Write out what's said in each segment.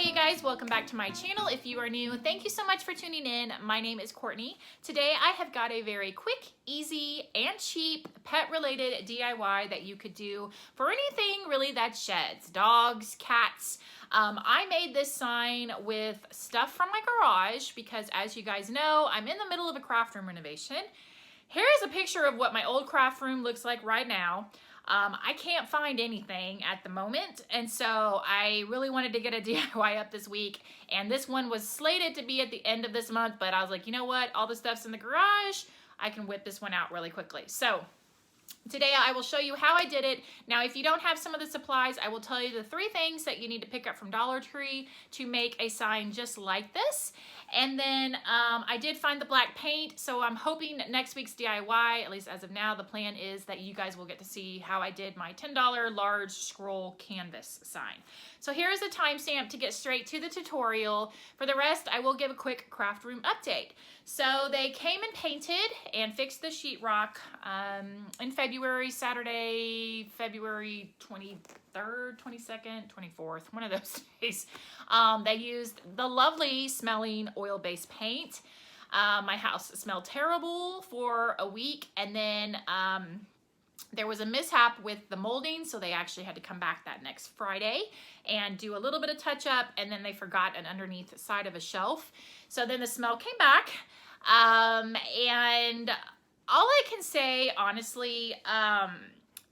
Hey you guys, welcome back to my channel. If you are new, thank you so much for tuning in. My name is Courtney. Today I have got a very quick, easy, and cheap pet-related DIY that you could do for anything really that sheds. Dogs, cats. I made this sign with stuff from my garage because, as you guys know, I'm in the middle of a craft room renovation. Here is a picture of what my old craft room looks like right now. I can't find anything at the moment, and so I really wanted to get a DIY up this week, and this one was slated to be at the end of this month, but I was like, you know what, all the stuff's in the garage, I can whip this one out really quickly. So today I will show you how I did it. Now, if you don't have some of the supplies, I will tell you the 3 things that you need to pick up from Dollar Tree to make a sign just like this. And then I did find the black paint, so I'm hoping next week's DIY, at least as of now, the plan is that you guys will get to see how I did my $10 large scroll canvas sign. So here's a timestamp to get straight to the tutorial. For the rest, I will give a quick craft room update. So they came and painted and fixed the sheetrock in February, Saturday, February 23rd, 22nd, 24th, one of those days. They used the lovely smelling oil-based paint. My house smelled terrible for a week, and then there was a mishap with the molding, so they actually had to come back that next Friday and do a little bit of touch-up, and then they forgot an underneath side of a shelf. So then the smell came back, and all I can say, honestly,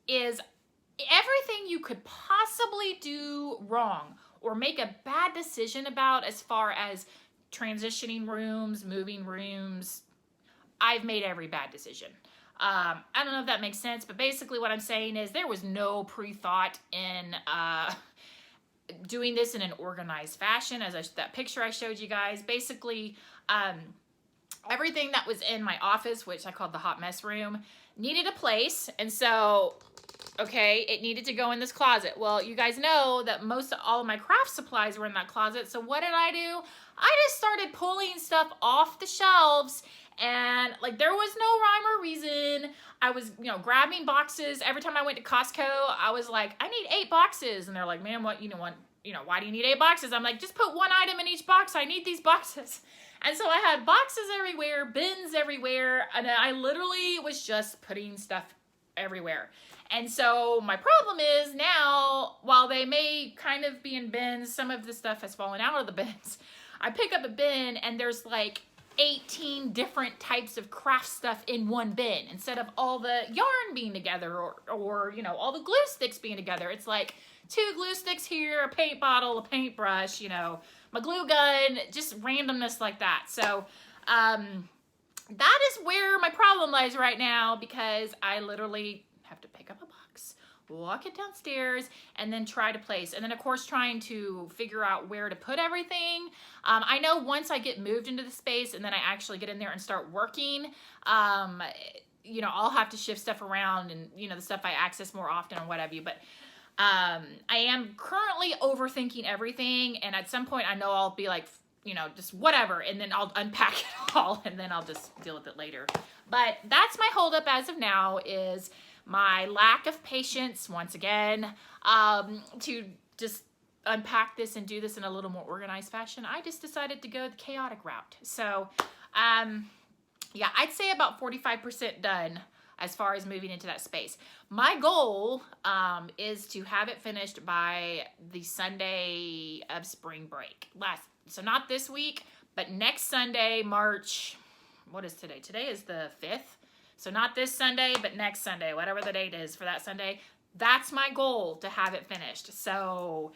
is everything you could possibly do wrong or make a bad decision about as far as transitioning rooms, moving rooms, I've made every bad decision. I don't know if that makes sense, but basically what I'm saying is there was no pre-thought in doing this in an organized fashion, as that picture I showed you guys. Basically, everything that was in my office, which I called the hot mess room, needed a place, and so, okay, it needed to go in this closet. Well, you guys know that all of my craft supplies were in that closet, so what did I do? I just started pulling stuff off the shelves, and like there was no rhyme or reason. I was, grabbing boxes. Every time I went to Costco, I was like, I need 8 boxes, and they're like, man, why do you need 8 boxes? I'm like, just put one item in each box. I need these boxes. And so I had boxes everywhere, bins everywhere, and I literally was just putting stuff everywhere. And so my problem is now, while they may kind of be in bins, some of the stuff has fallen out of the bins. I pick up a bin and there's like 18 different types of craft stuff in one bin instead of all the yarn being together or all the glue sticks being together. It's like 2 glue sticks here, a paint bottle, a paintbrush, my glue gun, just randomness like that. So that is where my problem lies right now, because I literally have to pick up a box, walk it downstairs, and then try to place. And then, of course, trying to figure out where to put everything. I know once I get moved into the space and then I actually get in there and start working, I'll have to shift stuff around and, the stuff I access more often and what have you. But I am currently overthinking everything, and at some point I know I'll be like, just whatever, and then I'll unpack it all, and then I'll just deal with it later. But that's my holdup as of now, is my lack of patience, once again, to just unpack this and do this in a little more organized fashion. I just decided to go the chaotic route. So, yeah, I'd say about 45% done as far as moving into that space. My goal is to have it finished by the Sunday of spring break. So not this week, but next Sunday, March, what is today? Today is the 5th. So not this Sunday, but next Sunday, whatever the date is for that Sunday. That's my goal, to have it finished. So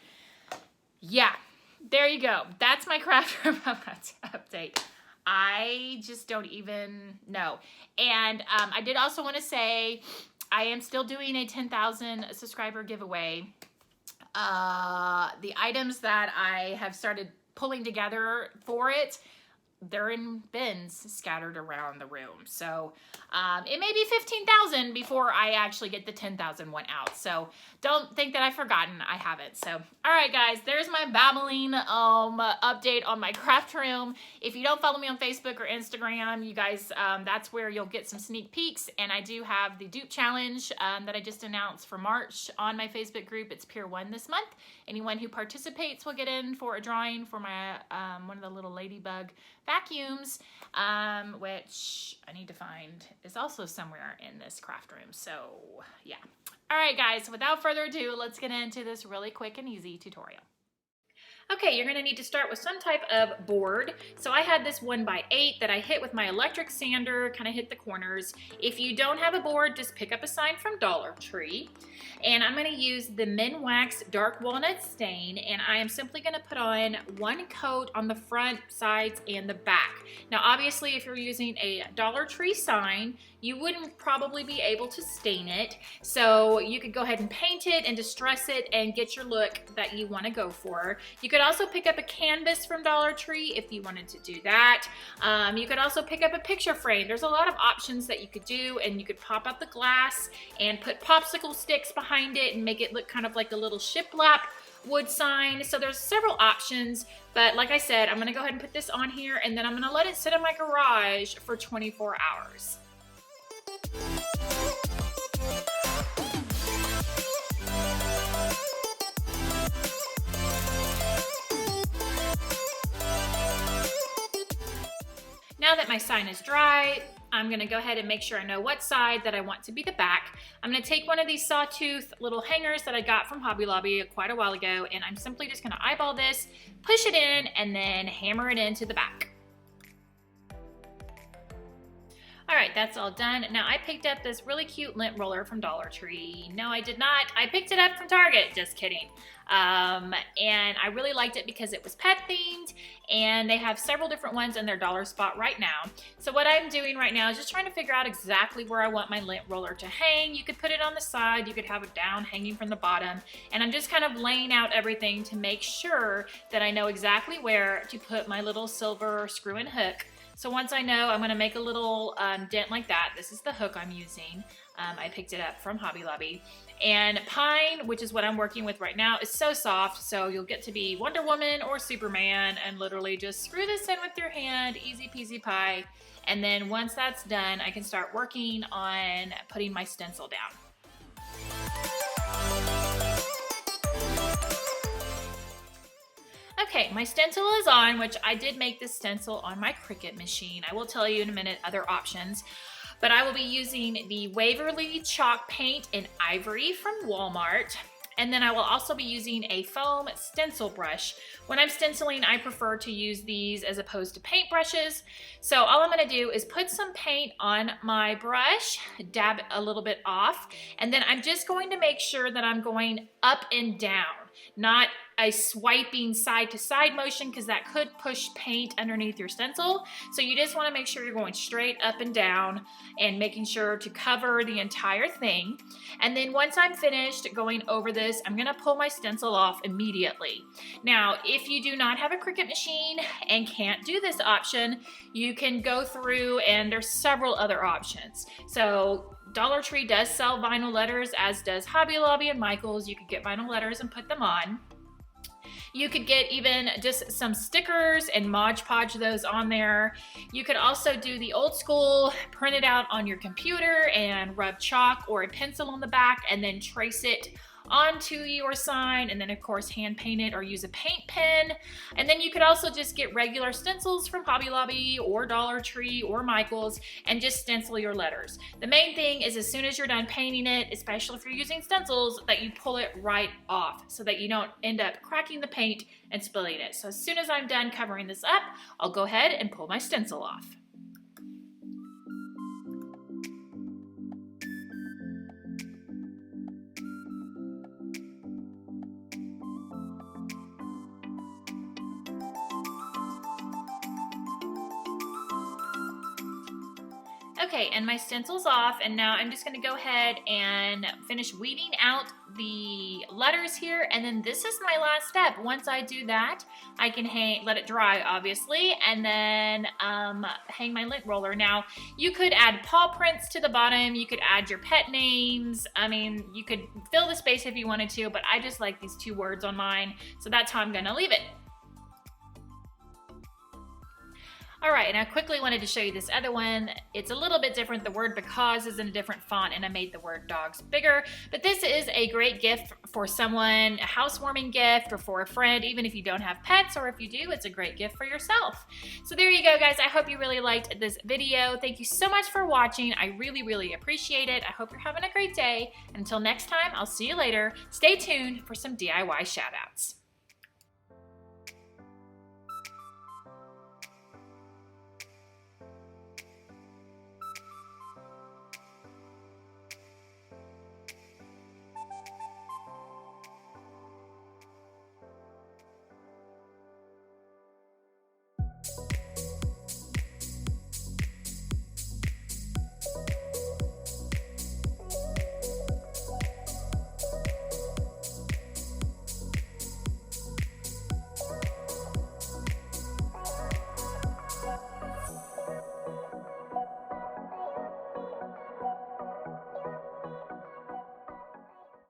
yeah, there you go. That's my craft room update. I just don't even know. And I did also want to say I am still doing a 10,000 subscriber giveaway. The items that I have started pulling together for it, they're in bins scattered around the room. So it may be 15,000 before I actually get the 10,000 one out. So don't think that I've forgotten. I haven't. So, all right, guys, there's my babbling update on my craft room. If you don't follow me on Facebook or Instagram, you guys, that's where you'll get some sneak peeks. And I do have the dupe challenge that I just announced for March on my Facebook group. It's Pier 1 this month. Anyone who participates will get in for a drawing for my one of the little Ladybug Vacuums, which I need to find is also somewhere in this craft room. So yeah. All right, guys, without further ado, let's get into this really quick and easy tutorial. Okay, you're going to need to start with some type of board. So I had this 1x8 that I hit with my electric sander, kind of hit the corners. If you don't have a board, just pick up a sign from Dollar Tree. And I'm going to use the Minwax Dark Walnut Stain, and I am simply going to put on one coat on the front, sides, and the back. Now, obviously, if you're using a Dollar Tree sign, you wouldn't probably be able to stain it. So you could go ahead and paint it and distress it and get your look that you want to go for. You could also pick up a canvas from Dollar Tree if you wanted to do that. You could also pick up a picture frame. There's a lot of options that you could do, and you could pop out the glass and put popsicle sticks behind it and make it look kind of like a little shiplap wood sign. So there's several options, but like I said, I'm gonna go ahead and put this on here, and then I'm gonna let it sit in my garage for 24 hours. Now that my sign is dry, I'm gonna go ahead and make sure I know what side that I want to be the back. I'm gonna take one of these Sawtooth little hangers that I got from Hobby Lobby quite a while ago, and I'm simply just gonna eyeball this, push it in, and then hammer it into the back. All right, that's all done. Now I picked up this really cute lint roller from Dollar Tree. No, I did not. I picked it up from Target, just kidding. And I really liked it because it was pet themed, and they have several different ones in their dollar spot right now. So what I'm doing right now is just trying to figure out exactly where I want my lint roller to hang. You could put it on the side, you could have it down hanging from the bottom, and I'm just kind of laying out everything to make sure that I know exactly where to put my little silver screw-in hook. So once I know, I'm gonna make a little dent like that. This is the hook I'm using. I picked it up from Hobby Lobby. And pine, which is what I'm working with right now, is so soft, so you'll get to be Wonder Woman or Superman and literally just screw this in with your hand, easy peasy pie. And then once that's done, I can start working on putting my stencil down. Okay, my stencil is on, which I did make this stencil on my Cricut machine. I will tell you in a minute other options, but I will be using the Waverly Chalk Paint in Ivory from Walmart. And then I will also be using a foam stencil brush. When I'm stenciling, I prefer to use these as opposed to paint brushes. So all I'm gonna do is put some paint on my brush, dab a little bit off, and then I'm just going to make sure that I'm going up and down, not a swiping side to side motion, because that could push paint underneath your stencil. So you just want to make sure you're going straight up and down and making sure to cover the entire thing. And then once I'm finished going over this, I'm going to pull my stencil off immediately. Now, if you do not have a Cricut machine and can't do this option, you can go through, and there's several other options. So Dollar Tree does sell vinyl letters, as does Hobby Lobby and Michaels. You could get vinyl letters and put them on. You could get even just some stickers and Mod Podge those on there. You could also do the old school, print it out on your computer and rub chalk or a pencil on the back and then trace it onto your sign, and then of course hand paint it or use a paint pen. And then you could also just get regular stencils from Hobby Lobby or Dollar Tree or Michaels and just stencil your letters. The main thing is, as soon as you're done painting it, especially if you're using stencils, that you pull it right off so that you don't end up cracking the paint and spilling it. So as soon as I'm done covering this up, I'll go ahead and pull my stencil off. Okay, and my stencil's off, and now I'm just going to go ahead and finish weeding out the letters here, and then this is my last step. Once I do that, I can let it dry, obviously, and then hang my lint roller. Now, you could add paw prints to the bottom, you could add your pet names, I mean, you could fill the space if you wanted to, but I just like these 2 words on mine, so that's how I'm going to leave it. All right, and I quickly wanted to show you this other one. It's a little bit different. The word because is in a different font, and I made the word dogs bigger. But this is a great gift for someone, a housewarming gift, or for a friend, even if you don't have pets, or if you do, it's a great gift for yourself. So there you go, guys. I hope you really liked this video. Thank you so much for watching. I really, really appreciate it. I hope you're having a great day. Until next time, I'll see you later. Stay tuned for some DIY shoutouts.